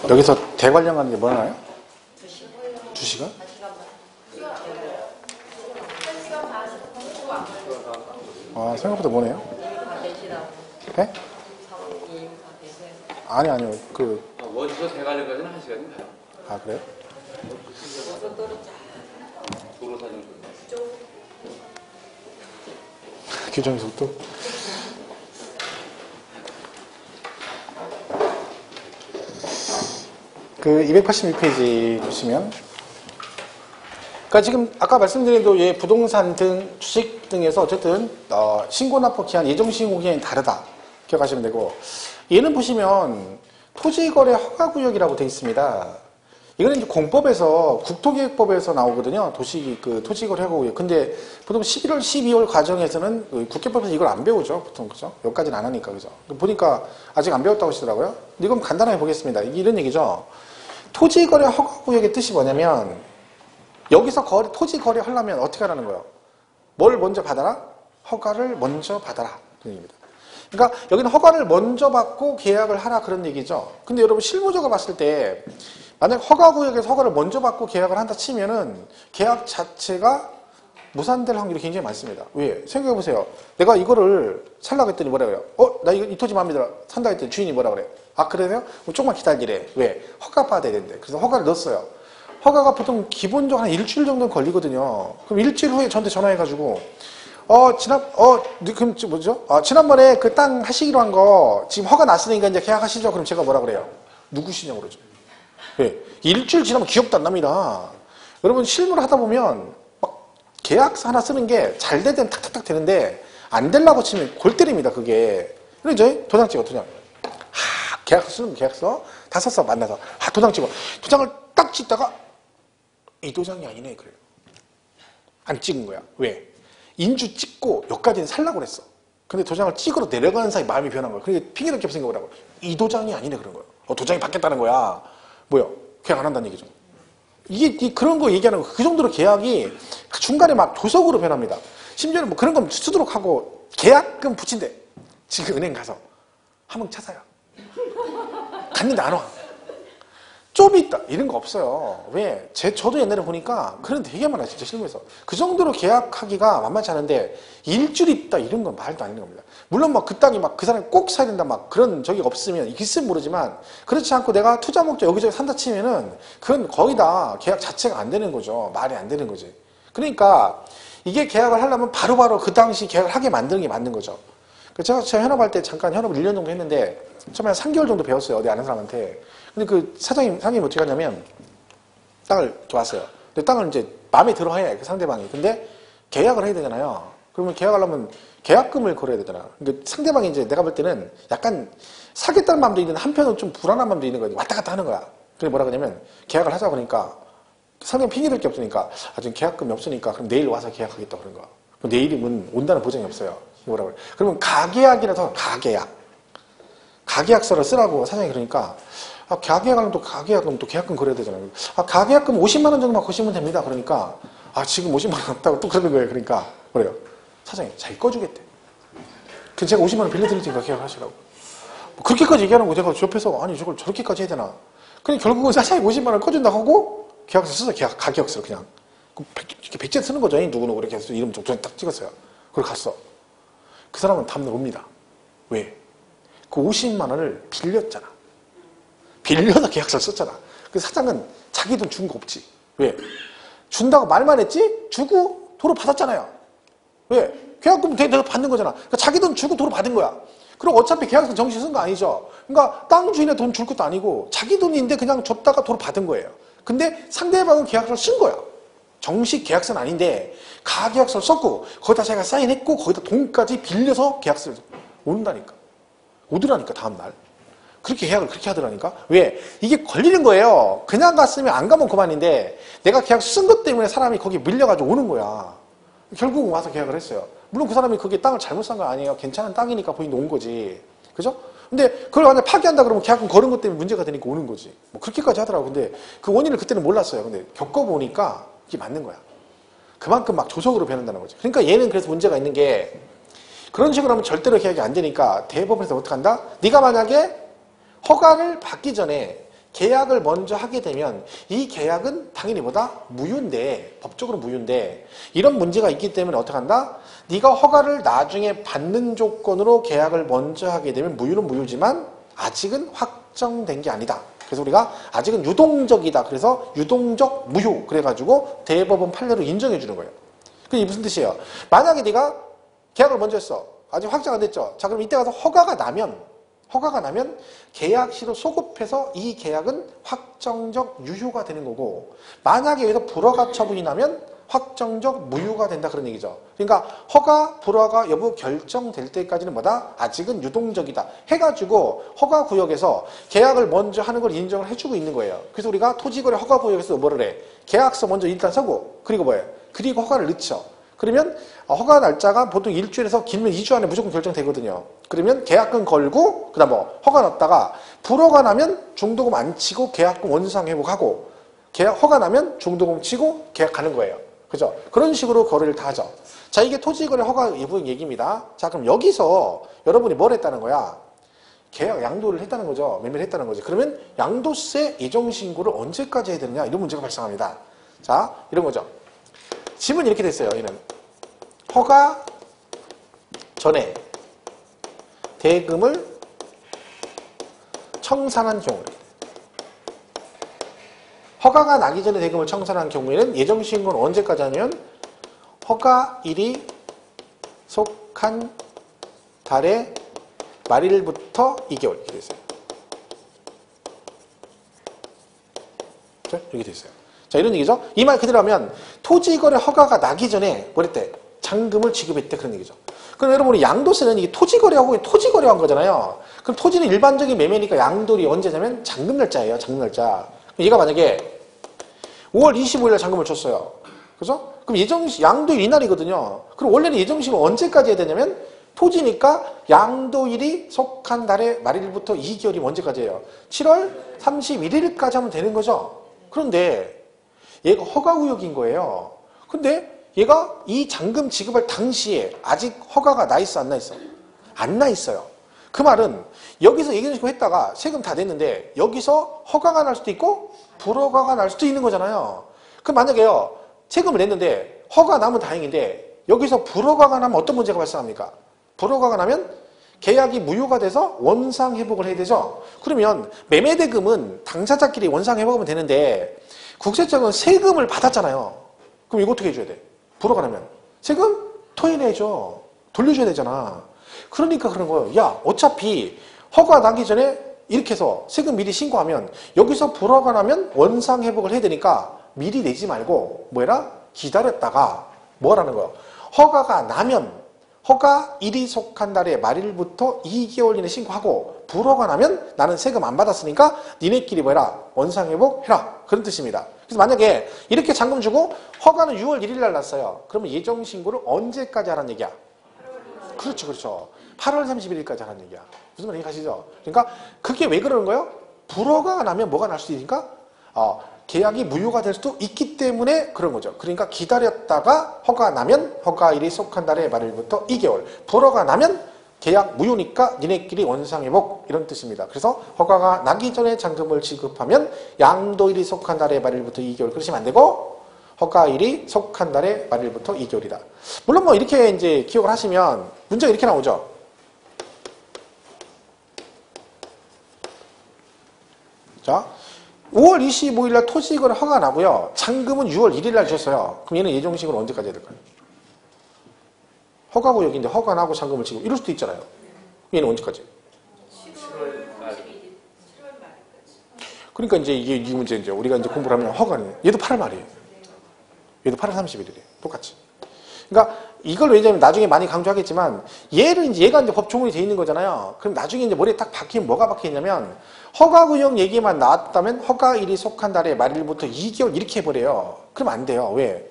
여기서 대관령하는 게 뭐나요? 2시간? 아, 생각보다 뭐네요? 네? 아니요. 원서 대관령까지는 1시간인가요? 아, 그래요? 도로사정 규정 속도? 그 282페이지 보시면, 그러니까 지금 아까 말씀드린 대로 예, 부동산 등 주식 등에서 어쨌든 신고납부 기한, 예정신고 기한이 다르다 기억하시면 되고, 얘는 보시면 토지거래 허가구역이라고 되어 있습니다. 이거는 이제 공법에서 국토계획법에서 나오거든요. 토지거래 허가구역. 근데 보통 11월, 12월 과정에서는 국회법에서 이걸 안 배우죠. 보통 그죠? 여기까지는 안 하니까 그죠? 보니까 아직 안 배웠다고 하시더라고요. 근데 이건 간단하게 보겠습니다. 이런 얘기죠. 토지거래 허가구역의 뜻이 뭐냐면 여기서 토지 거래 하려면 어떻게 하라는 거예요? 뭘 먼저 받아라? 허가를 먼저 받아라. 그런 얘기입니다. 그러니까 여기는 허가를 먼저 받고 계약을 하라 그런 얘기죠. 근데 여러분 실무적으로 봤을 때 만약 허가구역에서 허가를 먼저 받고 계약을 한다 치면은 계약 자체가 무산될 확률이 굉장히 많습니다. 왜? 생각해보세요. 내가 이거를 살라고 했더니 뭐라 그래요? 나 이 토지 마음에 들어. 산다 했더니 주인이 뭐라 그래? 아, 그래요? 조금만 기다리래. 왜? 허가 받아야 된대. 그래서 허가를 넣었어요. 허가가 보통 기본적으로 한 일주일 정도는 걸리거든요. 그럼 일주일 후에 저한테 전화해가지고, 그럼 뭐죠? 지난번에 그 땅 하시기로 한 거 지금 허가 났으니까 이제 계약하시죠? 그럼 제가 뭐라 그래요? 누구시냐고 그러죠. 왜? 일주일 지나면 기억도 안 납니다. 여러분 실무를 하다 보면 막 계약서 하나 쓰는 게 잘 되든 탁탁탁 되는데 안 되려고 치면 골 때립니다, 그게. 그래서 이제 도장 찍어, 도장. 계약서 쓰는 계약서 다 썼어, 만나서. 도장 찍어. 도장을 딱 찍다가 이 도장이 아니네, 그래요. 안 찍은 거야. 왜? 인주 찍고 여기까지는 살라고 그랬어. 근데 도장을 찍으러 내려가는 사이 마음이 변한 거야. 그러니까 핑계댈 게 없으니까 뭐라고. 이 도장이 아니네, 그런 거야. 도장이 바뀌었다는 거야. 뭐야? 계약 안 한다는 얘기죠. 이게 그런 거 얘기하는 거. 그 정도로 계약이 중간에 막 도석으로 변합니다. 심지어는 뭐 그런 건 쓰도록 하고 계약금 붙인대. 지금 은행 가서 한번 찾아요. 갔는데 안 와. 좁이 있다. 이런 거 없어요. 왜? 저도 옛날에 보니까 그런 되게 많아요. 진짜 실무에서. 그 정도로 계약하기가 만만치 않은데 일주일 있다. 이런 건 말도 안 되는 겁니다. 물론 막 그 땅이 막 그 사람이 꼭 사야 된다. 막 그런 적이 없으면 있으면 모르지만 그렇지 않고 내가 투자 목적 여기저기 산다 치면은 그건 거의 다 계약 자체가 안 되는 거죠. 말이 안 되는 거지. 그러니까 이게 계약을 하려면 바로바로 그 당시 계약을 하게 만드는 게 맞는 거죠. 제가 현업할 때 잠깐 현업을 1년 정도 했는데 처음에 한 3개월 정도 배웠어요. 어디 아는 사람한테. 근데 그 사장님 어떻게 하냐면 땅을 좋았어요. 근데 땅을 이제 마음에 들어 해. 그 상대방이. 근데 계약을 해야 되잖아요. 그러면 계약하려면 계약금을 걸어야 되잖아. 근데 상대방이 이제 내가 볼 때는 약간 사겠다는 마음도 있는데 한편은 좀 불안한 마음도 있는 거야. 왔다 갔다 하는 거야. 그래서 뭐라 그러냐면 계약을 하자 보니까 상대방 핑계댈 게 없으니까 지금 계약금이 없으니까 그럼 내일 와서 계약하겠다 그런 거야. 그럼 내일이면 온다는 보장이 없어요. 뭐라 그래. 그러면 가계약이라서 가계약서를 쓰라고 사장이 그러니까 가계약하면 또 가계약금 또 계약금 걸어야 되잖아요. 가계약금 50만 원 정도만 거시면 됩니다. 그러니까 지금 50만 원 없다고 또 그러는 거예요. 그러니까 그래요. 사장님 잘 꺼주겠대. 그래서 제가 50만 원 빌려드릴 테니까 계약하시라고. 뭐 그렇게까지 얘기하는 거 제가 옆에서 아니 저걸 저렇게까지 해야 되나. 근데 결국은 사장님 50만 원 꺼준다 하고 계약서 써서 가계약서 그냥 이렇게 백제 쓰는 거죠. 누구누구 이렇게 해서 이름 좀 딱 찍었어요. 그걸 갔어. 그 사람은 다음날 옵니다. 왜? 그 50만 원을 빌렸잖아. 빌려서 계약서를 썼잖아. 그 사장은 자기 돈 준 거 없지. 왜? 준다고 말만 했지? 주고 도로 받았잖아요. 왜? 계약금 내가 받는 거잖아. 그러니까 자기 돈 주고 도로 받은 거야. 그럼 어차피 계약서 정시 쓴 거 아니죠. 그러니까 땅 주인의 돈 줄 것도 아니고 자기 돈인데 그냥 줬다가 도로 받은 거예요. 근데 상대방은 계약서를 쓴 거야. 정식 계약서는 아닌데 가계약서를 썼고 거기다 자기가 사인했고 거기다 돈까지 빌려서 계약서를 온다니까. 오더라니까 다음날. 그렇게 계약을 그렇게 하더라니까. 왜? 이게 걸리는 거예요. 그냥 갔으면 안 가면 그만인데 내가 계약서 쓴 것 때문에 사람이 거기 밀려가지고 오는 거야. 결국은 와서 계약을 했어요. 물론 그 사람이 그게 땅을 잘못 산 거 아니에요. 괜찮은 땅이니까 본인이 온 거지. 그죠? 근데 그걸 만약 파기한다 그러면 계약금 걸은 것 때문에 문제가 되니까 오는 거지. 뭐 그렇게까지 하더라고. 근데 그 원인을 그때는 몰랐어요. 근데 겪어보니까 이게 맞는 거야. 그만큼 막 조속으로 변한다는 거죠. 그러니까 얘는 그래서 문제가 있는 게 그런 식으로 하면 절대로 계약이 안 되니까 대법원에서 어떻게 한다? 네가 만약에 허가를 받기 전에 계약을 먼저 하게 되면 이 계약은 당연히 뭐다? 무효인데, 법적으로 무효인데 이런 문제가 있기 때문에 어떻게 한다? 네가 허가를 나중에 받는 조건으로 계약을 먼저 하게 되면 무효는 무효지만 아직은 확정된 게 아니다. 그래서 우리가 아직은 유동적이다. 그래서 유동적 무효 그래가지고 대법원 판례로 인정해 주는 거예요. 그게 무슨 뜻이에요? 만약에 네가 계약을 먼저 했어. 아직 확정 안 됐죠? 자, 그럼 이때 가서 허가가 나면 계약시로 소급해서 이 계약은 확정적 유효가 되는 거고, 만약에 여기서 불허가 처분이 나면 확정적 무효가 된다 그런 얘기죠. 그러니까 허가, 불허가 여부 결정될 때까지는 뭐다? 아직은 유동적이다 해가지고 허가 구역에서 계약을 먼저 하는 걸 인정을 해주고 있는 거예요. 그래서 우리가 토지거래 허가 구역에서 뭐를 해? 계약서 먼저 일단 서고, 그리고 뭐예요? 그리고 허가를 넣죠. 그러면 허가 날짜가 보통 일주일에서 길면 2주 안에 무조건 결정되거든요. 그러면 계약금 걸고 그다음 뭐 허가 넣었다가 불허가 나면 중도금 안 치고 계약금 원상 회복하고, 허가 나면 중도금 치고 계약하는 거예요. 그죠? 그런 식으로 거래를 다 하죠. 자, 이게 토지거래 허가 예부분 얘기입니다. 자, 그럼 여기서 여러분이 뭘 했다는 거야? 계약 양도를 했다는 거죠. 매매를 했다는 거죠. 그러면 양도세 예정 신고를 언제까지 해야 되느냐? 이런 문제가 발생합니다. 자, 이런 거죠. 집은 이렇게 됐어요. 얘는 허가 전에 대금을 청산한 경우, 허가가 나기 전에 대금을 청산한 경우에는 예정신고는 언제까지 하냐면 허가일이 속한 달의 말일부터 2개월 이렇게 됐어요. 이렇게 됐어요. 자, 이런 얘기죠. 이 말 그대로 하면 토지거래 허가가 나기 전에 뭐랬대? 잔금을 지급했대 그런 얘기죠. 그럼 여러분 우리 양도세는 이게 토지거래하고 토지거래한 거잖아요. 그럼 토지는 일반적인 매매니까 양도일이 언제냐면 잔금 날짜예요. 잔금 날짜. 얘가 만약에 5월 25일 날 잔금을 줬어요. 그죠? 그럼 양도일 이날이거든요. 그럼 원래는 예정신고 언제까지 해야 되냐면 토지니까 양도일이 속한 달의 말일부터 2개월이면 언제까지예요? 7월 31일까지 하면 되는 거죠. 그런데 얘가 허가구역인 거예요. 근데 얘가 이 잔금 지급할 당시에 아직 허가가 나 있어, 안 나 있어? 안 나 있어요. 그 말은 여기서 예정신고 했다가 세금 다 냈는데 여기서 허가가 날 수도 있고 불허가가 날 수도 있는 거잖아요. 그럼 만약에요, 세금을 냈는데 허가 나면 다행인데 여기서 불허가가 나면 어떤 문제가 발생합니까? 불허가가 나면 계약이 무효가 돼서 원상 회복을 해야 되죠. 그러면 매매대금은 당사자끼리 원상 회복하면 되는데 국세청은 세금을 받았잖아요. 그럼 이거 어떻게 해줘야 돼? 불허가 나면 세금 토해내죠. 돌려줘야 되잖아. 그러니까 그런 거예요. 야, 어차피 허가 나기 전에 이렇게 해서 세금 미리 신고하면 여기서 불허가 나면 원상 회복을 해야 되니까 미리 내지 말고 뭐해라? 기다렸다가 뭐라는 거야? 허가가 나면 허가일이 속한 달의 말일부터 2개월 이내 신고하고 불허가 나면 나는 세금 안 받았으니까 니네끼리 뭐해라? 원상회복 해라. 그런 뜻입니다. 그래서 만약에 이렇게 잔금 주고 허가는 6월 1일 날 났어요. 그러면 예정신고를 언제까지 하라는 얘기야? 그렇죠. 그렇죠. 8월 31일까지 하라는 얘기야. 무슨 말인지 가시죠? 그러니까 그게 왜 그러는 거예요? 불허가 나면 뭐가 날 수도 있으니까 계약이 무효가 될 수도 있기 때문에 그런 거죠. 그러니까 기다렸다가 허가 나면 허가일이 속한 달의 말일부터 2개월, 불허가 나면 계약 무효니까 니네끼리 원상회복 이런 뜻입니다. 그래서 허가가 나기 전에 잔금을 지급하면 양도일이 속한 달의 말일부터 2개월 그러시면 안 되고 허가일이 속한 달의 말일부터 2개월이다. 물론 뭐 이렇게 이제 기억을 하시면 문제가 이렇게 나오죠. 자, 5월 25일 날 토지거래 허가가 나고요. 잔금은 6월 1일 날 줬어요. 그럼 얘는 예정신고는 언제까지 해야 될까요? 허가구역인데 허가 나고 잔금을 치고 이럴 수도 있잖아요. 얘는 언제까지? 7월 말. 그러니까 이제 이게 이 문제 이제 우리가 이제 공부를 하면 허가는 얘도 8월 말이에요. 얘도 8월 31일이에요. 똑같이. 그러니까 이걸 왜냐면 나중에 많이 강조하겠지만 얘가 이제 법조문이 돼 있는 거잖아요. 그럼 나중에 이제 머리에 딱 박히면 뭐가 박혀 있냐면 허가구역 얘기만 나왔다면 허가일이 속한 달의 말일부터 2개월 이렇게 해버려요. 그럼 안 돼요. 왜?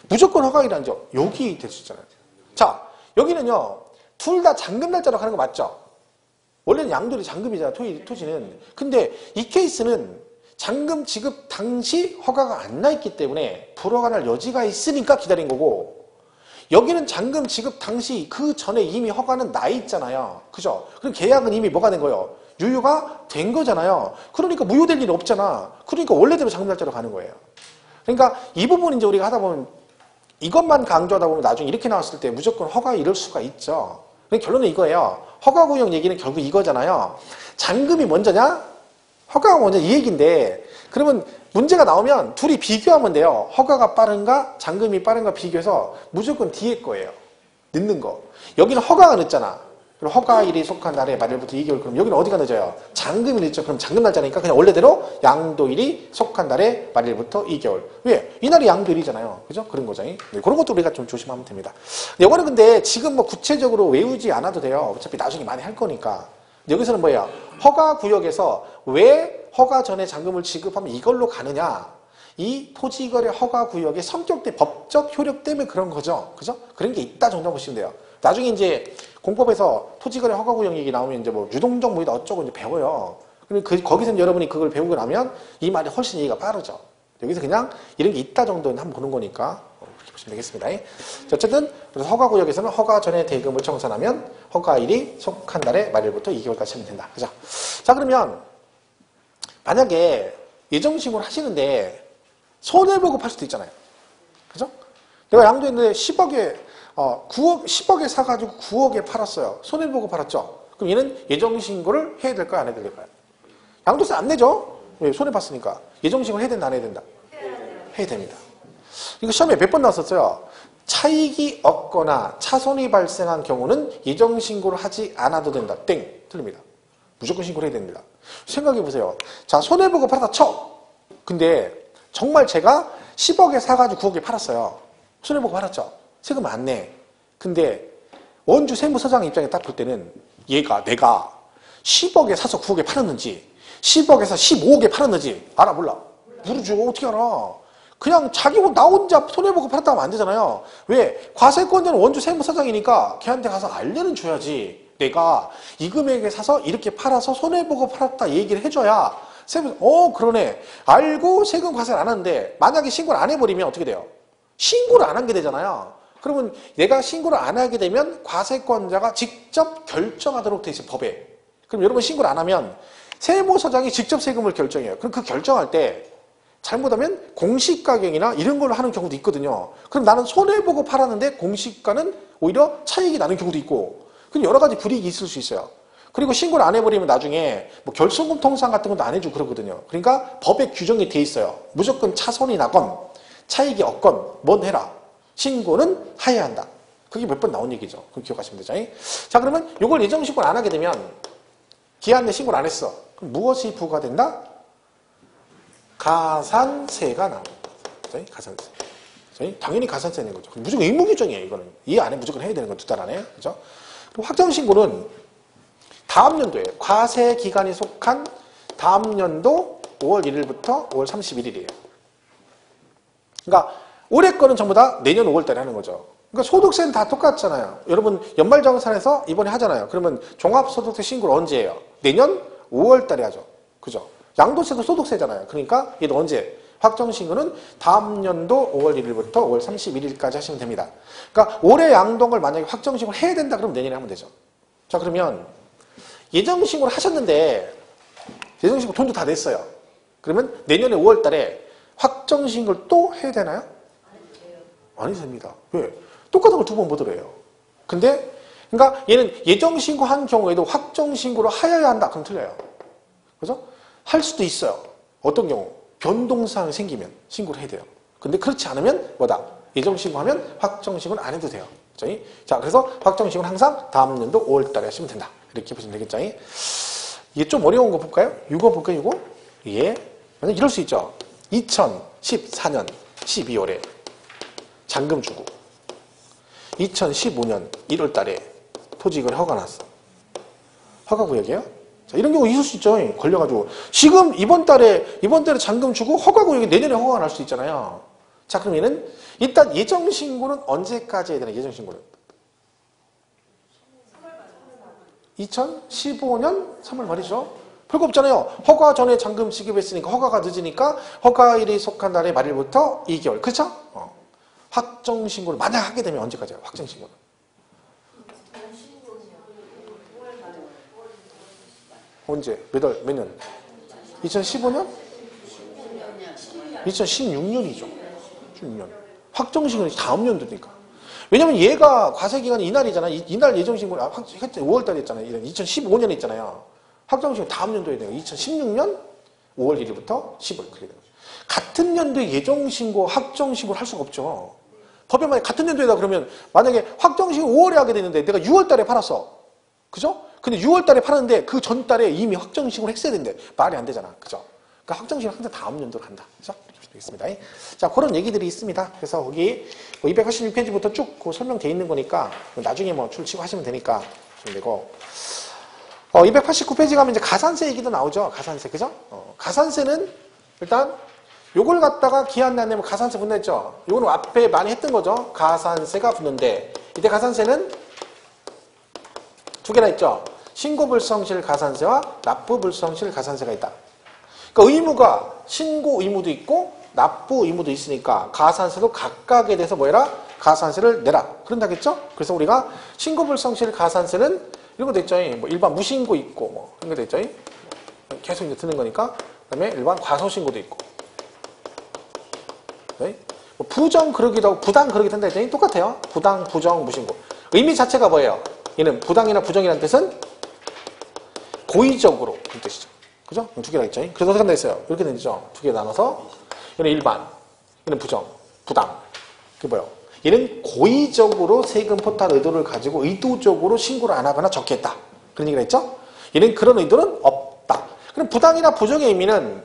무조건 허가일이 아니죠. 여기 될 수 있잖아요. 자, 여기는요. 둘 다 잔금 날짜로 가는 거 맞죠? 원래는 양도일이 잔금이잖아. 토지는. 근데 이 케이스는 잔금 지급 당시 허가가 안 나 있기 때문에 불허가 날 여지가 있으니까 기다린 거고, 여기는 잔금 지급 당시 그 전에 이미 허가는 나 있잖아요. 그죠? 그럼 계약은 이미 뭐가 된 거예요? 유효가 된 거잖아요. 그러니까 무효될 일이 없잖아. 그러니까 원래대로 잔금 날짜로 가는 거예요. 그러니까 이 부분 이제 우리가 하다 보면 이것만 강조하다 보면 나중에 이렇게 나왔을 때 무조건 허가 이럴 수가 있죠. 그러니까 결론은 이거예요. 허가구역 얘기는 결국 이거잖아요. 잔금이 먼저냐? 허가가 먼저 이 얘기인데 그러면 문제가 나오면 둘이 비교하면 돼요. 허가가 빠른가 잔금이 빠른가 비교해서 무조건 뒤에 거예요. 늦는 거. 여기는 허가가 늦잖아. 그럼 허가일이 속한 날에 말일부터 2개월. 그럼 여기는 어디가 늦어요? 잔금이 늦죠. 그럼 잔금 날짜니까 그냥 원래대로 양도일이 속한 날에 말일부터 2개월. 왜? 이날이 양도일이잖아요. 그죠? 그런 거죠. 네, 그런 것도 우리가 좀 조심하면 됩니다. 이거는 근데 지금 뭐 구체적으로 외우지 않아도 돼요. 어차피 나중에 많이 할 거니까. 여기서는 뭐예요? 허가 구역에서 왜 허가 전에 잔금을 지급하면 이걸로 가느냐? 이 토지거래 허가 구역의 성격 때 법적 효력 때문에 그런 거죠. 그죠? 그런 게 있다 정도 보시면 돼요. 나중에 이제 공법에서 토지거래 허가 구역 얘기 나오면 이제 뭐 유동적 무효다 어쩌고 이제 배워요. 그럼 거기서 여러분이 그걸 배우고 나면 이 말이 훨씬 이해가 빠르죠. 여기서 그냥 이런 게 있다 정도는 한번 보는 거니까 그렇게 보시면 되겠습니다. 어쨌든 그래서 허가 구역에서는 허가 전에 대금을 청산하면 허가일이 속한 달에 말일부터 2개월까지 하면 된다. 그죠? 자 그러면 만약에 예정신고를 하시는데 손해보고 팔 수도 있잖아요. 그죠? 내가 양도했는데 10억에 사가지고 9억에 팔았어요. 손해보고 팔았죠? 그럼 얘는 예정신고를 해야 될까요? 안 해야 될까요? 양도세 안 내죠? 왜? 손해봤으니까. 예정신고를 해야 된다? 안 해야 된다? 해야 됩니다. 이거 시험에 몇 번 나왔었어요. 차익이 없거나 차손이 발생한 경우는 예정신고를 하지 않아도 된다. 땡. 틀립니다. 무조건 신고를 해야 됩니다. 생각해보세요. 자, 손해보고 팔았다 쳐. 근데 정말 제가 10억에 사가지고 9억에 팔았어요. 손해보고 팔았죠. 세금 안 내. 근데 원주 세무서장 입장에 딱 볼 때는 내가 10억에 사서 9억에 팔았는지 10억에서 15억에 팔았는지 알아 몰라? 모르죠. 어떻게 알아? 그냥 나 혼자 손해보고 팔았다 하면 안 되잖아요. 왜? 과세권자는 원주 세무서장이니까 걔한테 가서 알려는 줘야지. 내가 이 금액에 사서 이렇게 팔아서 손해보고 팔았다 얘기를 해줘야 그러네. 알고 세금 과세를 안 하는데 만약에 신고를 안 해버리면 어떻게 돼요? 신고를 안 하게 되잖아요. 그러면 내가 신고를 안 하게 되면 과세권자가 직접 결정하도록 돼 있어요. 법에. 그럼 여러분 신고를 안 하면 세무서장이 직접 세금을 결정해요. 그럼 그 결정할 때 잘못하면 공시가격이나 이런 걸로 하는 경우도 있거든요. 그럼 나는 손해보고 팔았는데 공시가는 오히려 차익이 나는 경우도 있고 그럼 여러 가지 불이익이 있을 수 있어요. 그리고 신고를 안 해버리면 나중에 뭐 결손금 통상 같은 것도 안 해주고 그러거든요. 그러니까 법에 규정이 돼 있어요. 무조건 차손이 나건 차익이 없건 뭔 해라. 신고는 해야 한다. 그게 몇 번 나온 얘기죠. 그럼 기억하시면 되죠. 자 그러면 이걸 예정신고를 안 하게 되면 기한 내 신고를 안 했어. 그럼 무엇이 부과된다? 가산세가 나옵니다. 가산세. 당연히 가산세 내는 거죠. 무조건 의무규정이에요. 이거는. 이 안에 무조건 해야 되는 거 2달 안에. 그죠? 그럼 확정신고는 다음 연도에 과세 기간이 속한 다음 연도 5월 1일부터 5월 31일이에요. 그러니까 올해 거는 전부 다 내년 5월 달에 하는 거죠. 그러니까 소득세는 다 똑같잖아요. 여러분 연말정산에서 이번에 하잖아요. 그러면 종합소득세 신고를 언제 해요? 내년 5월 달에 하죠. 그죠? 양도세도 소득세잖아요. 그러니까 얘도 언제? 확정신고는 다음 연도 5월 1일부터 5월 31일까지 하시면 됩니다. 그러니까 올해 양도를 만약에 확정신고를 해야 된다 그러면 내년에 하면 되죠. 자 그러면 예정신고를 하셨는데 예정신고 돈도 다 냈어요. 그러면 내년에 5월 달에 확정신고를 또 해야 되나요? 안 해도 됩니다. 왜? 똑같은 걸 2번 보더래요. 근데 그러니까 얘는 예정신고 한 경우에도 확정신고를 하여야 한다. 그럼 틀려요. 그죠? 할 수도 있어요. 어떤 경우? 변동사항이 생기면 신고를 해야 돼요. 근데 그렇지 않으면 뭐다? 예정신고하면 확정신고는 안 해도 돼요. 그죠? 자, 그래서 확정신고는 항상 다음 연도 5월 달에 하시면 된다. 이렇게 보시면 되겠죠? 이게 좀 어려운 거 볼까요? 이거 볼까요? 이거? 예. 만약 이럴 수 있죠. 2014년 12월에 잔금 주고 2015년 1월 달에 토지거래 허가 났어. 허가구역이에요? 자, 이런 경우 있을 수 있죠. 걸려가지고. 지금 이번 달에 잔금 주고 허가구역이 내년에 허가가 날 수 있잖아요. 자, 그럼 얘는 일단 예정신고는 언제까지 해야 되나, 예정신고는? 2015년 3월 말이죠. 별거 없잖아요. 허가 전에 잔금 지급했으니까 허가가 늦으니까 허가일이 속한 달의 말일부터 2개월. 그렇죠? 확정신고를 만약 하게 되면 언제까지예요? 확정신고는. 언제? 몇 년? 2015년? 2016년이죠. 16년. 확정신고는 다음 연도니까. 왜냐면 얘가 과세기간이 이날이잖아. 이날 예정신고를 5월달에 했잖아요. 2015년에 있잖아요. 확정신고 다음 연도에 돼요. 2016년 5월 1일부터 10월 그렇게 돼요. 같은 연도에 예정신고, 확정신고를 할 수가 없죠. 법에 만약에 같은 연도에다 그러면 만약에 확정신고 5월에 하게 되는데 내가 6월달에 팔았어. 그죠? 근데 6월달에 팔았는데 그 전달에 이미 확정신고를 했어야 되는데 말이 안 되잖아. 그죠? 그러니까 확정신고는 항상 다음 연도로 간다. 그죠? 되겠습니다. 자, 그런 얘기들이 있습니다. 그래서 거기 286페이지부터 쭉 설명되어 있는 거니까 나중에 뭐 출치고 하시면 되니까 좀 되고 289페이지 가면 이제 가산세 얘기도 나오죠. 가산세, 그죠? 가산세는 일단 요걸 갖다가 기한 안 내면 가산세 붙는다 했죠. 요거는 앞에 많이 했던 거죠. 가산세가 붙는데 이때 가산세는 두 개나 있죠. 신고불성실 가산세와 납부불성실 가산세가 있다. 그러니까 의무가 신고 의무도 있고 납부 의무도 있으니까 가산세도 각각에 대해서 뭐 해라? 가산세를 내라. 그런다겠죠? 그래서 우리가 신고불성실 가산세는 이런 거 됐죠. 뭐 일반 무신고 있고 뭐 이런 거 됐죠. 계속 이제 드는 거니까. 그다음에 일반 과소신고도 있고. 네? 뭐 부정 그러기도 하고 부당 그러기도 한다 했더니 똑같아요. 부당, 부정, 무신고. 의미 자체가 뭐예요? 얘는 부당이나 부정이라는 뜻은 고의적으로 그런 뜻이죠. 그죠? 두 개가 있죠. 그래서 어떻게 한다 했어요? 이렇게 되죠. 두 개 나눠서 얘는 일반, 얘는 부정, 부당. 그게 뭐예요? 얘는 고의적으로 세금 포탈 의도를 가지고 의도적으로 신고를 안 하거나 적겠다. 그런 얘기가 있죠? 얘는 그런 의도는 없다. 그럼 부당이나 부정의 의미는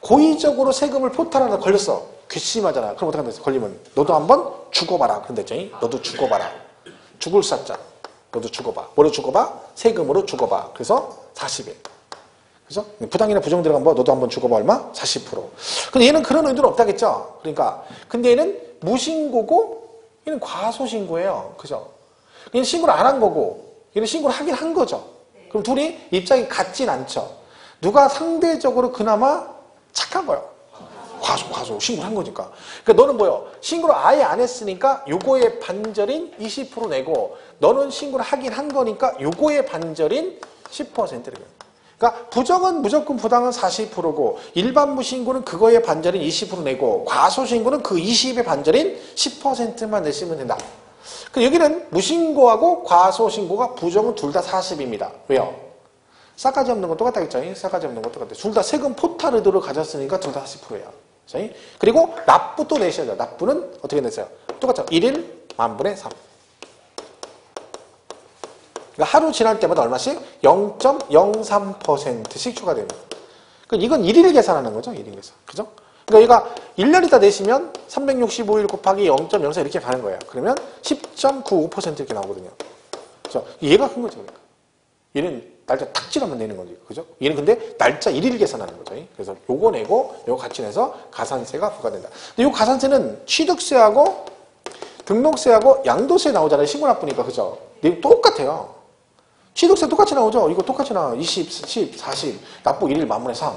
고의적으로 세금을 포탈하다 걸렸어. 괘씸하잖아. 그럼 어떻게 한다 했어요? 걸리면 너도 한번 죽어봐라. 그런다 했죠. 너도 죽어봐라. 죽을 사자. 너도 죽어봐. 뭐로 죽어봐? 세금으로 죽어봐. 그래서 40일. 그죠? 부당이나 부정 들어가면 뭐 너도 한번 죽어봐 얼마? 40%. 근데 얘는 그런 의도는 없다겠죠? 그러니까. 근데 얘는 무신고고 얘는 과소신고예요. 그죠? 얘는 신고를 안 한 거고 얘는 신고를 하긴 한 거죠. 그럼 둘이 입장이 같진 않죠. 누가 상대적으로 그나마 착한 거예요. 과소 신고를 한 거니까. 그러니까 너는 뭐요? 신고를 아예 안 했으니까 요거의 반절인 20% 내고 너는 신고를 하긴 한 거니까 요거의 반절인 10%를. 그러니까 부정은 무조건 부당은 40%고 일반 무신고는 그거의 반절인 20% 내고 과소신고는 그 20의 반절인 10%만 내시면 된다. 여기는 무신고하고 과소신고가 부정은 둘 다 40입니다. 왜요? 싸가지 없는 건 똑같다겠죠? 싸가지 없는 건 똑같아요. 둘 다 세금 포탈 의도를 가졌으니까 둘 다 40%예요. 그리고 납부 또 내셔야 돼요. 납부는 어떻게 냈어요? 똑같죠? 1일 만분의 3. 그러니까 하루 지날 때마다 얼마씩? 0.03%씩 추가됩니다. 그러니까 이건 1일 계산하는 거죠. 1일 계산. 그죠? 그러니까 얘가 1년 있다 내시면 365일 곱하기 0.04 이렇게 가는 거예요. 그러면 10.95% 이렇게 나오거든요. 그죠? 얘가 큰 거죠. 그러니까. 얘는 날짜 탁 지나면 내는 거지. 그죠? 얘는 근데 날짜 1일 계산하는 거죠. 그래서 요거 내고 요거 같이 내서 가산세가 부과된다. 근데 요 가산세는 취득세하고 등록세하고 양도세 나오잖아요. 신고 납부니까. 그죠? 근데 똑같아요. 취득세 똑같이 나오죠? 이거 똑같이 나와. 20, 10, 40, 납부 1일 만분의 3.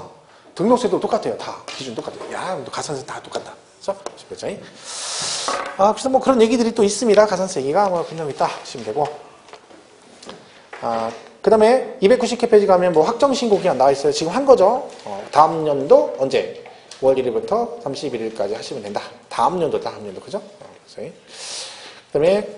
등록세도 똑같아요. 다. 기준 똑같아요. 야, 가산세 다 똑같다. 그죠? 그래서 뭐 그런 얘기들이 또 있습니다. 가산세 얘기가 뭐 그냥 있다 하시면 되고. 그 다음에 290페이지 가면 뭐 확정신고 기한 나와 있어요. 지금 한 거죠. 다음 연도 언제? 5월 1일부터 31일까지 하시면 된다. 다음 연도. 그죠? 그 다음에,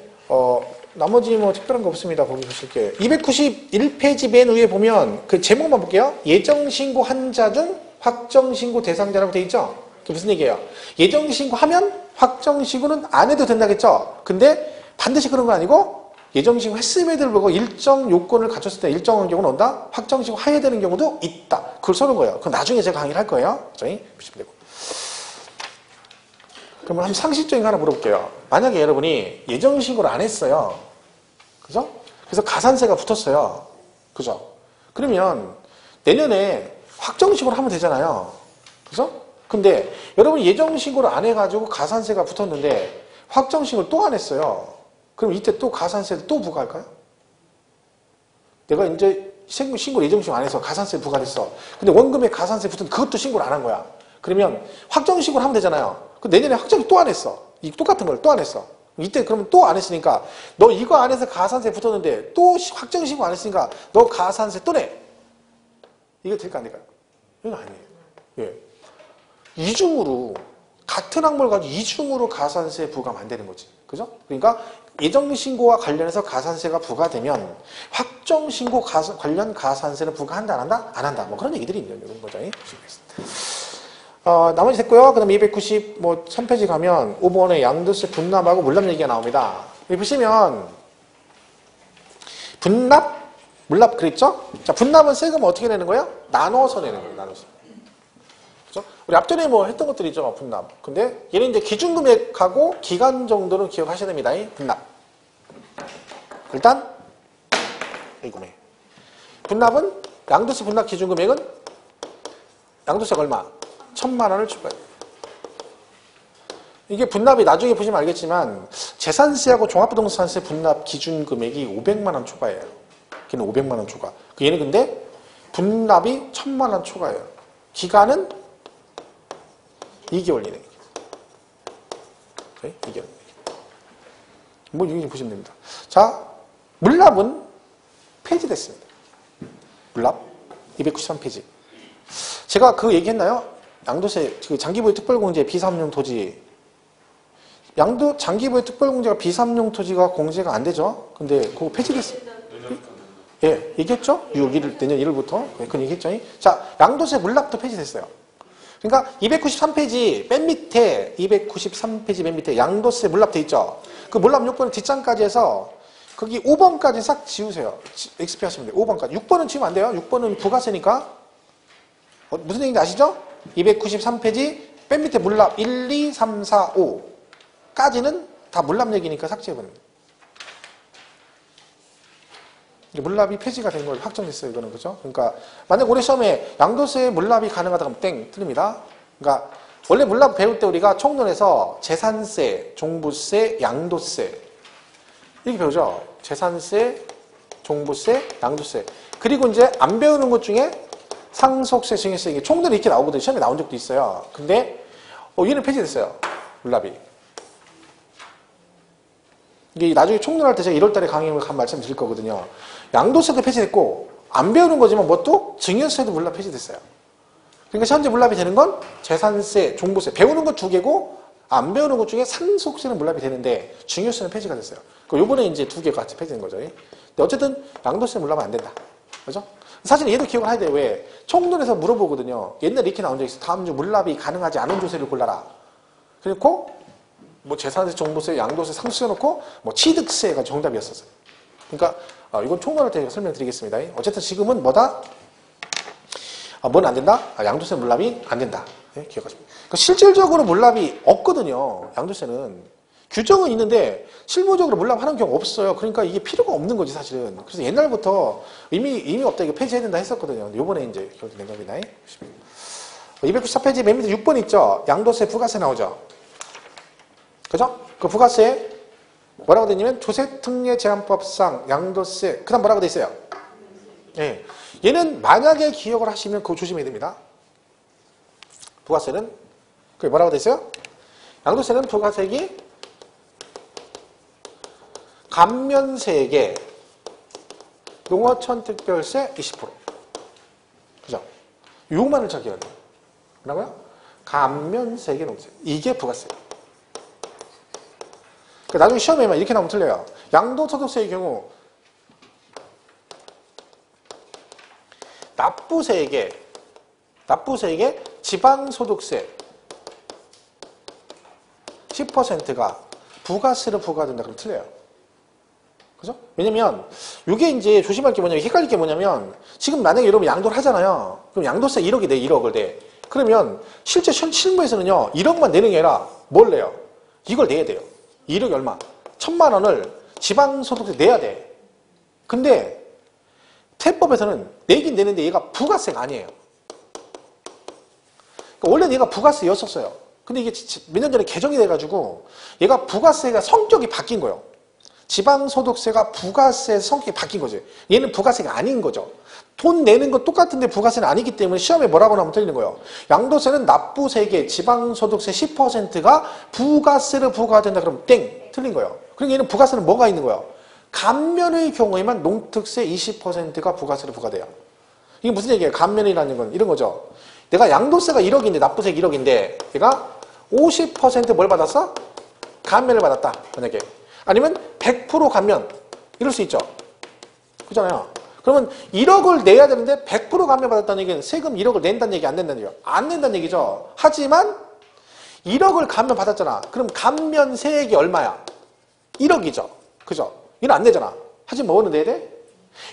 나머지 뭐 특별한 거 없습니다. 거기 보실게요. 291페이지 맨 위에 보면 그 제목만 볼게요. 예정신고 한자 중 확정신고 대상자라고 돼 있죠? 그게 무슨 얘기예요? 예정신고 하면 확정신고는 안 해도 된다겠죠? 근데 반드시 그런 건 아니고 예정신고 했음에도 불구하고 일정 요건을 갖췄을 때 일정한 경우는 온다? 확정신고 해야 되는 경우도 있다. 그걸 써놓은 거예요. 그럼 나중에 제가 강의를 할 거예요. 보시면 되고. 그러면 한 상식적인 거 하나 물어볼게요. 만약에 여러분이 예정신고를 안 했어요. 그죠? 그래서 가산세가 붙었어요. 그죠? 그러면 내년에 확정신고를 하면 되잖아요. 그죠? 근데 여러분 예정신고를 안 해가지고 가산세가 붙었는데 확정신고를 또 안 했어요. 그럼 이때 또 가산세를 또 부과할까요? 내가 이제 신고를 예정신고 안 해서 가산세 부과했어. 근데 원금에 가산세 붙은 그것도 신고를 안 한 거야. 그러면 확정신고를 하면 되잖아요. 내년에 확정이 또 안 했어. 이 똑같은 걸 또 안 했어. 이때 그러면 또 안 했으니까 너 이거 안 해서 가산세 붙었는데 또 확정신고 안 했으니까 너 가산세 또 내. 이게 될까 안 될까요? 이건 아니에요. 예. 이중으로 같은 항목을 가지고 이중으로 가산세 부과하면 안 되는 거지. 그죠? 그러니까 예정신고와 관련해서 가산세가 부과되면 확정신고 관련 가산세는 부과한다 안 한다? 안 한다. 뭐 그런 얘기들이 있는 거죠. 나머지 됐고요. 그 다음에 293페이지 가면 5번에 양도세 분납하고 물납 얘기가 나옵니다. 여기 보시면 분납, 물납 그랬죠? 자, 분납은 세금을 어떻게 내는 거예요? 나눠서 내는 거예요. 나눠서. 그죠? 우리 앞전에 뭐 했던 것들이죠. 분납. 근데 얘는 이제 기준금액하고 기간 정도는 기억하셔야 됩니다. 분납. 일단 이 금액. 분납은 양도세 분납 기준금액은 양도세가 얼마? 1,000만 원을 추가해요. 이게 분납이 나중에 보시면 알겠지만 재산세하고 종합부동산세 분납 기준금액이 500만 원 초과예요. 걔는 500만 원 초과. 얘는 근데 분납이 1,000만 원 초과예요. 기간은 2개월 이내. 2개월. 뭐 이렇게 보시면 됩니다. 자, 물납은 폐지됐습니다. 물납 293페이지. 제가 그 얘기했나요? 양도세, 장기부의 특별공제 비삼용 토지. 장기부의 특별공제가 비삼용 토지가 공제가 안 되죠? 근데 그거 폐지됐어요. 예, 얘기했죠? 6월 1일, 내년 1월부터. 네, 그건 얘기했죠? 자, 양도세 물납도 폐지됐어요. 그러니까 293페이지 맨 밑에, 293페이지 맨 밑에 양도세 물납 돼 있죠? 그 물납 요건을 뒷장까지 해서 거기 5번까지 싹 지우세요. XP 하시면 돼요. 5번까지. 6번은 지우면 안 돼요. 6번은 부가세니까. 무슨 얘기인지 아시죠? 293페이지 맨 밑에 물납 1, 2, 3, 4, 5까지는 다 물납 얘기니까 삭제해버립니다. 물납이 폐지가 된 걸 확정됐어요. 이거는 그죠? 그러니까 만약 올해 시험에 양도세 물납이 가능하다 그러면 땡 틀립니다. 그러니까 원래 물납 배울 때 우리가 총론에서 재산세, 종부세, 양도세 이렇게 배우죠. 재산세, 종부세, 양도세. 그리고 이제 안 배우는 것 중에 상속세, 증여세 이게 총론이 이렇게 나오거든요. 시험에 나온 적도 있어요. 근데 얘는 폐지됐어요. 물납이. 이게 나중에 총론할 때 제가 1월달에 강의를 한 말씀 드릴 거거든요. 양도세도 폐지됐고 안 배우는 거지만 뭣도 증여세도 물납 폐지됐어요. 그러니까 현재 물납이 되는 건 재산세, 종부세 배우는 것 2개고 안 배우는 것 중에 상속세는 물납이 되는데 증여세는 폐지가 됐어요. 요번에 이제 2개가 같이 폐지된 거죠. 근데 어쨌든 양도세 물납은 안 된다. 그죠? 사실 얘도 기억을 해야 돼요. 왜? 총론에서 물어보거든요. 옛날에 이렇게 나온 적이 있어요. 다음 주 물납이 가능하지 않은 조세를 골라라. 그리고 뭐 재산세, 종부세, 양도세, 상속세 놓고 뭐 취득세가 정답이었었어요. 그러니까 이건 총론할 때 설명드리겠습니다. 어쨌든 지금은 뭐다? 뭐는 안 된다? 양도세 물납이 안 된다. 네, 기억하십니다. 그러니까 실질적으로 물납이 없거든요. 양도세는. 규정은 있는데 실무적으로 물납하는 경우가 없어요. 그러니까 이게 필요가 없는 거지 사실은. 그래서 옛날부터 의미 없다 이거 폐지해야 된다 했었거든요. 요번에 이제 결정된 겁니다. 294페이지 맨 밑에 6번 있죠? 양도세, 부가세 나오죠? 그죠? 그 부가세 뭐라고 돼 있냐면 조세특례제한법상 양도세 그 다음 뭐라고 돼 있어요? 예. 얘는 만약에 기억을 하시면 그거 조심해야 됩니다. 부가세는 그게 뭐라고 돼 있어요? 양도세는 부가세액이 감면세액에 농어촌 특별세 20%. 그죠? 요것만을 잘 기억해야 돼요. 뭐라고요? 감면세액의 농세. 이게 부가세. 나중에 시험에만 이렇게 나오면 틀려요. 양도소득세의 경우 납부세액에 지방소득세 10%가 부가세로 부과된다 그러면 틀려요. 그죠? 왜냐면 이게 이제 조심할 게 뭐냐면 헷갈릴 게 뭐냐면 지금 만약에 여러분 양도를 하잖아요. 그럼 양도세 1억이 돼. 1억을 내. 그러면 실제 실무에서는요. 1억만 내는 게 아니라 뭘 내요? 이걸 내야 돼요. 1억이 얼마? 1,000만 원을 지방소득세 내야 돼. 근데 태법에서는 내긴 내는데 얘가 부가세가 아니에요. 그러니까 원래는 얘가 부가세였었어요. 근데 이게 몇 년 전에 개정이 돼가지고 얘가 부가세가 성격이 바뀐 거예요. 지방소득세가 부가세 성격이 바뀐 거죠. 얘는 부가세가 아닌 거죠. 돈 내는 건 똑같은데 부가세는 아니기 때문에 시험에 뭐라고 나오면 틀리는 거예요. 양도세는 납부세액에 지방소득세 10%가 부가세를 부과된다 그러면 땡! 틀린 거예요. 그러니까 얘는 부가세는 뭐가 있는 거예요? 감면의 경우에만 농특세 20%가 부가세를 부과돼요. 이게 무슨 얘기예요? 감면이라는 건 이런 거죠. 내가 양도세가 1억인데 납부세가 1억인데 얘가 50%뭘 받았어? 감면을 받았다. 만약에. 아니면 100% 감면. 이럴 수 있죠. 그렇잖아요. 그러면 1억을 내야 되는데 100% 감면 받았다는 얘기는 세금 1억을 낸다는 얘기 안 낸다는 얘기죠. 안 낸다는 얘기죠. 하지만 1억을 감면 받았잖아. 그럼 감면 세액이 얼마야? 1억이죠. 그죠? 이건 안 내잖아. 하지만 뭐는 내야 돼?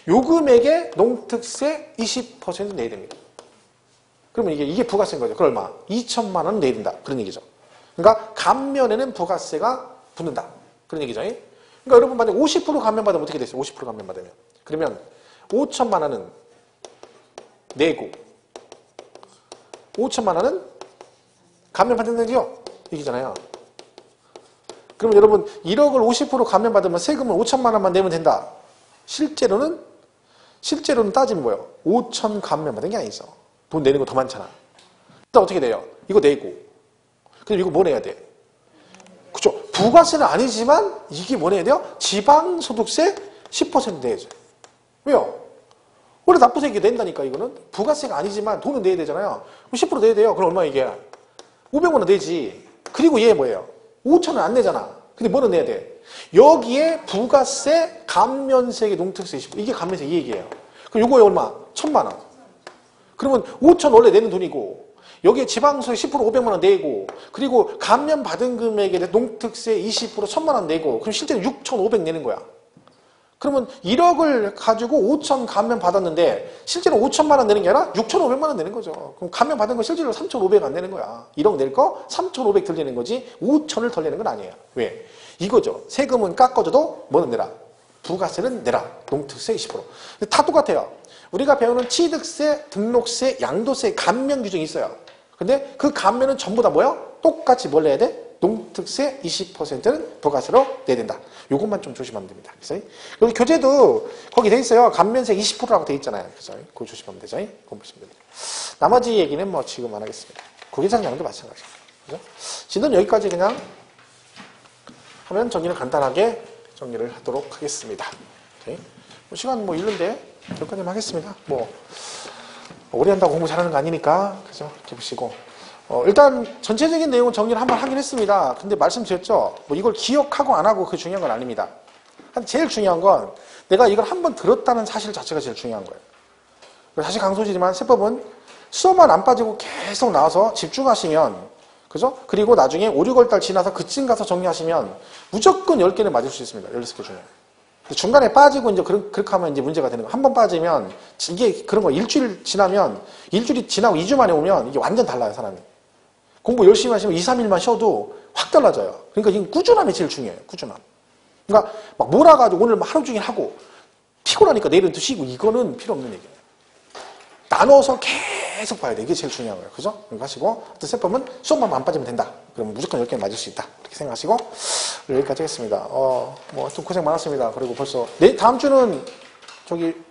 요 금액에 농특세 20% 내야 됩니다. 그러면 이게 부가세인 거죠. 그럼 얼마? 2천만 원 내야 된다. 그런 얘기죠. 그러니까 감면에는 부가세가 붙는다. 그런 얘기죠. 그러니까 여러분 만약 50% 감면 받으면 어떻게 됐어요? 50% 감면 받으면. 그러면 5천만 원은 내고 5천만 원은 감면 받는 거죠? 얘기잖아요. 그러면 여러분 1억을 50% 감면 받으면 세금을 5천만 원만 내면 된다. 실제로는 따지면 뭐예요? 5천 감면 받은 게 아니죠. 돈 내는 거 더 많잖아. 일단 어떻게 돼요? 이거 내고. 그럼 이거 뭐 내야 돼? 그죠? 부가세는 아니지만 이게 뭐 내야 돼요? 지방소득세 10% 내야죠. 왜요? 원래 납부세 낸다니까 이거는. 부가세가 아니지만 돈은 내야 되잖아요. 그럼 10% 내야 돼요. 그럼 얼마 이게? 500만 원 내지. 그리고 얘 뭐예요? 5천 원 안 내잖아. 근데 뭐는 내야 돼? 여기에 부가세, 감면세액, 농특세 20%. 이게 감면세 이 얘기예요. 그럼 요거에 얼마? 1,000만 원. 그러면 5천 원래 내는 돈이고 여기에 지방소득 10% 500만 원 내고 그리고 감면 받은 금액에 농특세 20% 1,000만 원 내고 그럼 실제로 6,500 내는 거야. 그러면 1억을 가지고 5천 감면 받았는데 실제로 5천만 원 내는 게 아니라 6,500만 원 내는 거죠. 그럼 감면 받은 거 실제로 3,500 안 내는 거야. 1억 낼 거 3,500 덜 내는 거지 5천을 덜 내는 건 아니에요. 왜? 이거죠. 세금은 깎아줘도 뭐는 내라? 부가세는 내라. 농특세 20%. 다 똑같아요. 우리가 배우는 취득세, 등록세, 양도세, 감면 규정이 있어요. 근데 그 감면은 전부 다 뭐야? 똑같이 뭘 내야 돼? 농특세 20%는 부가세로 내야 된다. 요것만 좀 조심하면 됩니다. 그래서 여기 교재도 거기 돼 있어요. 감면세 20%라고 돼 있잖아요. 그래서 그거 조심하면 되죠. 그거 보시면 됩니다. 나머지 얘기는 뭐 지금 안 하겠습니다. 고객상량도 마찬가지죠. 그죠? 진도는 여기까지 그냥 하면 정리를 간단하게 정리를 하도록 하겠습니다. 오케이. 시간 뭐 있는데 여기까지만 하겠습니다. 뭐 오래 한다고 공부 잘하는 거 아니니까 그죠? 이렇게 보시고 일단 전체적인 내용은 정리를 한번 하긴 했습니다. 근데 말씀드렸죠? 뭐 이걸 기억하고 안 하고 그게 중요한 건 아닙니다. 제일 중요한 건 내가 이걸 한번 들었다는 사실 자체가 제일 중요한 거예요. 다시 강조지만 세법은 수업만 안 빠지고 계속 나와서 집중하시면 그죠? 그리고 나중에 5, 6월 지나서 그쯤 가서 정리하시면 무조건 10개는 맞을 수 있습니다. 16개 중에. 중간에 빠지고 이제 그렇게 하면 이제 문제가 되는 거. 한 번 빠지면 이게 그런 거 일주일이 지나고 2주 만에 오면 이게 완전 달라요, 사람이. 공부 열심히 하시면 2, 3일만 쉬어도 확 달라져요. 그러니까 이건 꾸준함이 제일 중요해요. 꾸준함. 그러니까 막 몰아가지고 오늘 하루 종일 하고 피곤하니까 내일은 또 쉬고 이거는 필요 없는 얘기예요. 나눠서 계속 봐야 돼. 이게 제일 중요한 거예요. 그죠? 그러니까 하시고 어떤 세법은 수업만 안 빠지면 된다. 그러면 무조건 10개는 맞을 수 있다. 이렇게 생각하시고 여기까지 하겠습니다. 뭐 좀 고생 많았습니다. 그리고 벌써 다음 주는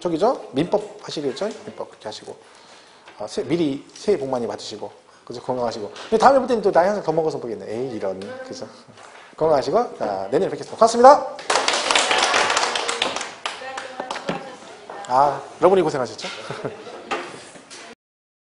저기죠? 민법 하시겠죠? 민법 그렇게 하시고 미리 새해 복 많이 받으시고 그죠? 건강하시고. 근데 다음에 볼 때는 또 나이 한 살 더 먹어서 보겠네. 에이 이런 그죠? 건강하시고 자, 내년에 뵙겠습니다. 고맙습니다. 여러분이 고생하셨죠?